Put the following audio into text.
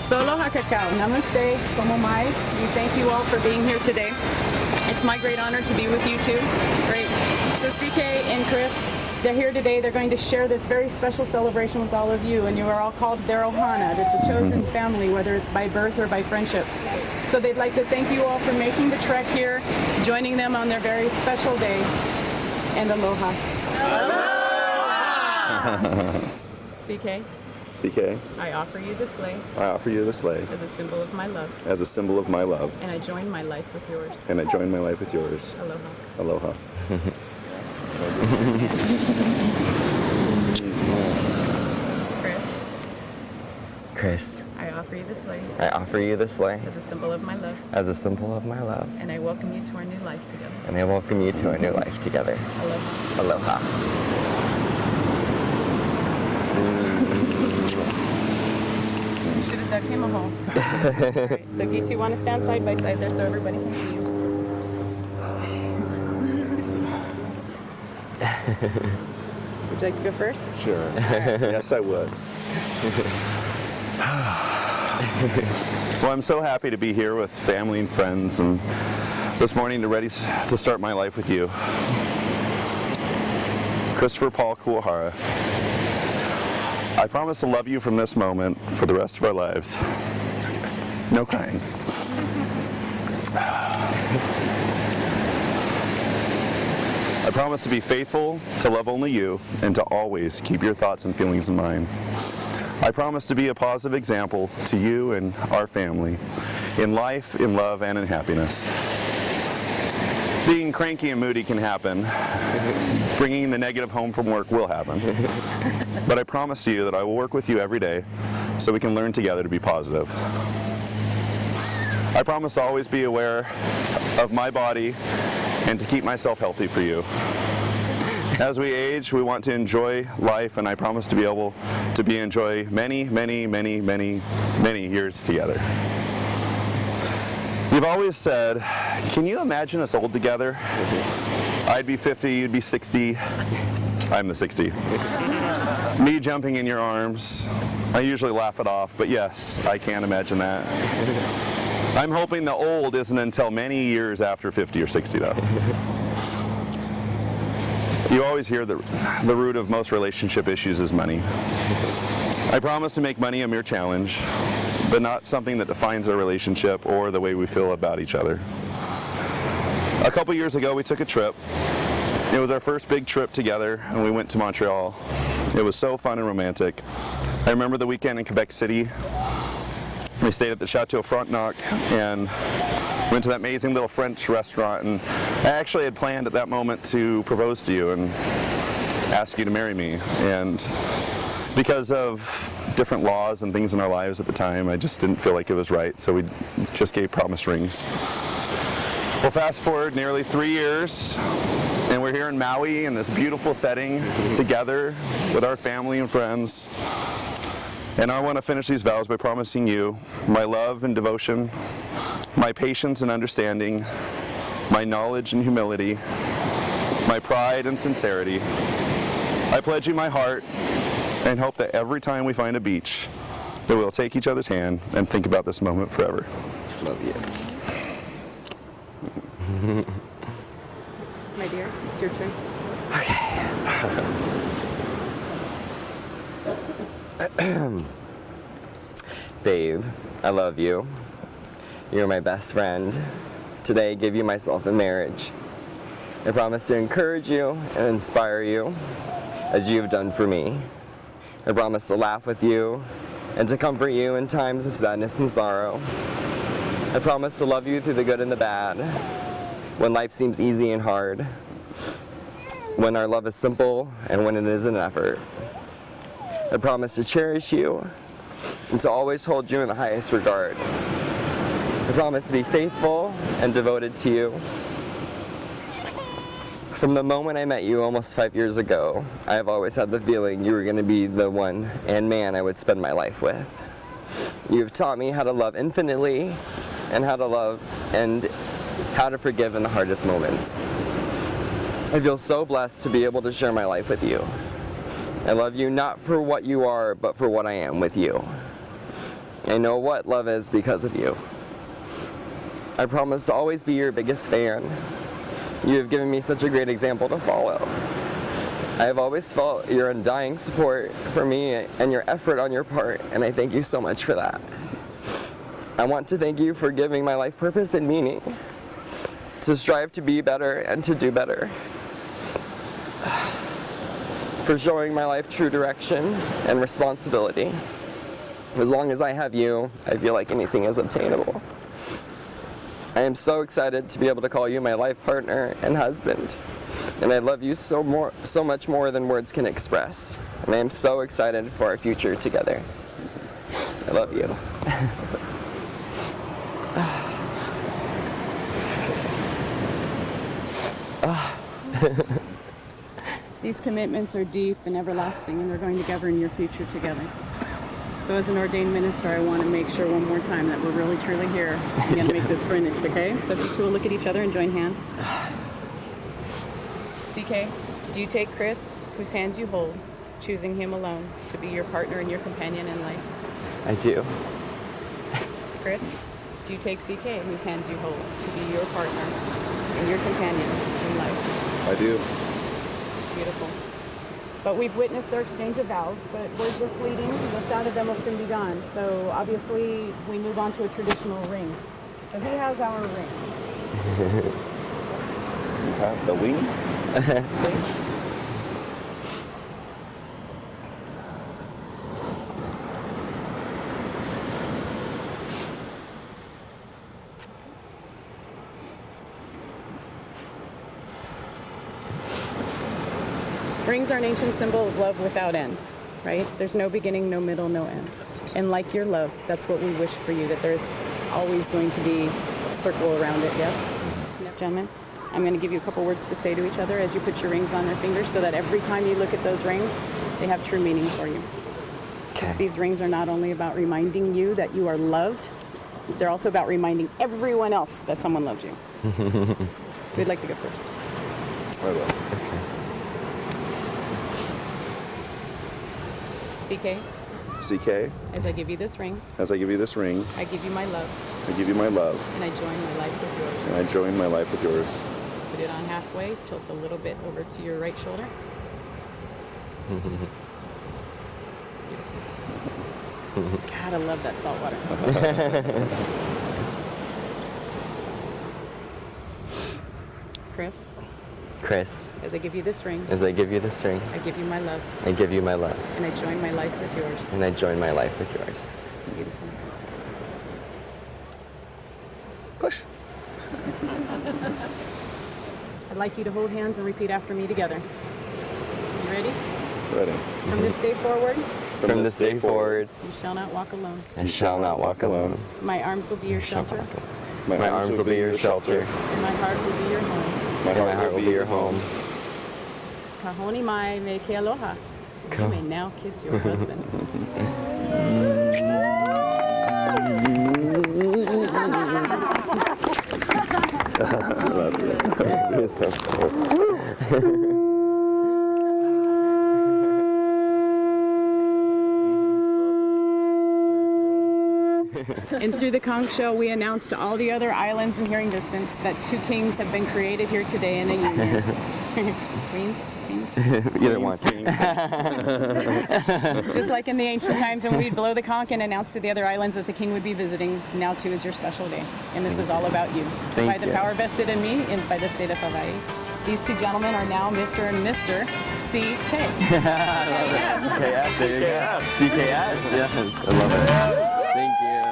So aloha kakao, namaste, como mai. We thank you all for being here today. It's my great honor to be with you too. Great. So CK and Chris, they're here today. They're going to share this very special celebration with all of you, and you are all called their ohana. It's a chosen family, whether it's by birth or by friendship. So they'd like to thank you all for making the trek here, joining them on their very special day, and aloha. Aloha! CK. CK, I offer you the sleigh. I offer you the sleigh. As a symbol of my love. As a symbol of my love. And I join my life with yours. And I join my life with yours. Aloha. Aloha. Chris, I offer you the sleigh. I offer you the sleigh. As a symbol of my love. As a symbol of my love. And I welcome you to our new life together. And I welcome you to our new life together. Aloha. Aloha. Should have dug him a hole. Right. So you two want to stand side by side there so everybody can see you. Would you like to go first? Sure. Yes, I would. Well, I'm so happy to be here with family and friends, and this morning ready to start my life with you. Christopher Paul Kuwahara. I promise to love you from this moment for the rest of our lives. No crying. I promise to be faithful, to love only you, and to always keep your thoughts and feelings in mind. I promise to be a positive example to you and our family, in life, in love, and in happiness. Being cranky and moody can happen. Bringing the negative home from work will happen. But I promise to you that I will work with you every day so we can learn together to be positive. I promise to always be aware of my body and to keep myself healthy for you. As we age, we want to enjoy life, and I promise to be able to enjoy many, many, many, many, many years together. You've always said, can you imagine us old together? I'd be 50, you'd be 60. I'm the 60. Me jumping in your arms. I usually laugh it off, but yes, I can imagine that. I'm hoping the old isn't until many years after 50 or 60 though. You always hear the root of most relationship issues is money. I promise to make money a mere challenge, but not something that defines our relationship or the way we feel about each other. A couple years ago, we took a trip. It was our first big trip together, and we went to Montreal. It was so fun and romantic. I remember the weekend in Quebec City. We stayed at the Chateau Frontenac and went to that amazing little French restaurant, and I actually had planned at that moment to propose to you and ask you to marry me. And because of different laws and things in our lives at the time, I just didn't feel like it was right, so we just gave promise rings. Well, fast forward nearly 3 years, and we're here in Maui in this beautiful setting together with our family and friends. And I want to finish these vows by promising you my love and devotion, my patience and understanding, my knowledge and humility, my pride and sincerity. I pledge you my heart and hope that every time we find a beach, that we'll take each other's hand and think about this moment forever. Love you. My dear, it's your turn. Babe, I love you. You're my best friend. Today, I give you myself in marriage. I promise to encourage you and inspire you, as you have done for me. I promise to laugh with you and to comfort you in times of sadness and sorrow. I promise to love you through the good and the bad, when life seems easy and hard, when our love is simple and when it is an effort. I promise to cherish you and to always hold you in the highest regard. I promise to be faithful and devoted to you. From the moment I met you almost 5 years ago, I have always had the feeling you were going to be the one and man I would spend my life with. You have taught me how to love infinitely and how to love and how to forgive in the hardest moments. I feel so blessed to be able to share my life with you. I love you not for what you are, but for what I am with you. I know what love is because of you. I promise to always be your biggest fan. You have given me such a great example to follow. I have always felt your undying support for me and your effort on your part, and I thank you so much for that. I want to thank you for giving my life purpose and meaning, to strive to be better and to do better, for showing my life true direction and responsibility. As long as I have you, I feel like anything is obtainable. I am so excited to be able to call you my life partner and husband. And I love you so much more than words can express. And I am so excited for our future together. I love you. These commitments are deep and everlasting, and they're going to govern your future together. So as an ordained minister, I want to make sure one more time that we're really truly here. I'm going to make this finished, okay? So if you two will look at each other and join hands. CK, do you take Chris, whose hands you hold, choosing him alone to be your partner and your companion in life? I do. Chris, do you take CK, whose hands you hold, to be your partner and your companion in life? I do. Beautiful. But we've witnessed their exchange of vows, but words are fleeting, the sound of them will soon be gone. So obviously we move on to a traditional ring. So who has our ring? You have the wing? Please. Rings are an ancient symbol of love without end, right? There's no beginning, no middle, no end. And like your love, that's what we wish for you, that there's always going to be a circle around it, yes? Gentlemen, I'm going to give you a couple words to say to each other as you put your rings on their fingers so that every time you look at those rings, they have true meaning for you. Because these rings are not only about reminding you that you are loved, they're also about reminding everyone else that someone loves you. We'd like to go first. I will. CK, CK, as I give you this ring, as I give you this ring, I give you my love, I give you my love, and I join my life with yours. and I join my life with yours. Put it on halfway, tilt a little bit over to your right shoulder. God, I love that salt water. Chris, Chris, as I give you this ring, as I give you this ring, I give you my love, I give you my love, and I join my life with yours. and I join my life with yours. Beautiful. Push. I'd like you to hold hands and repeat after me together. You ready? Ready. From this day forward, From this day forward, you shall not walk alone. I shall not walk alone. My arms will be your shelter, My arms will be your shelter, and my heart will be your home. and my heart will be your home. Kahoni mai me ke aloha. You may now kiss your husband. You're so cool. And through the conch shell, we announce to all the other islands in hearing distance that two kings have been created here today in a union. Queens? Kings? Either one. Just like in the ancient times when we'd blow the conch and announce to the other islands that the king would be visiting, now too is your special day. And this is all about you. So Thank by the you. power vested in me and by the state of Hawaii, these two gentlemen are now Mr. and Mr. CK. CKS, there you go. CKS, yes, I love it. Thank you.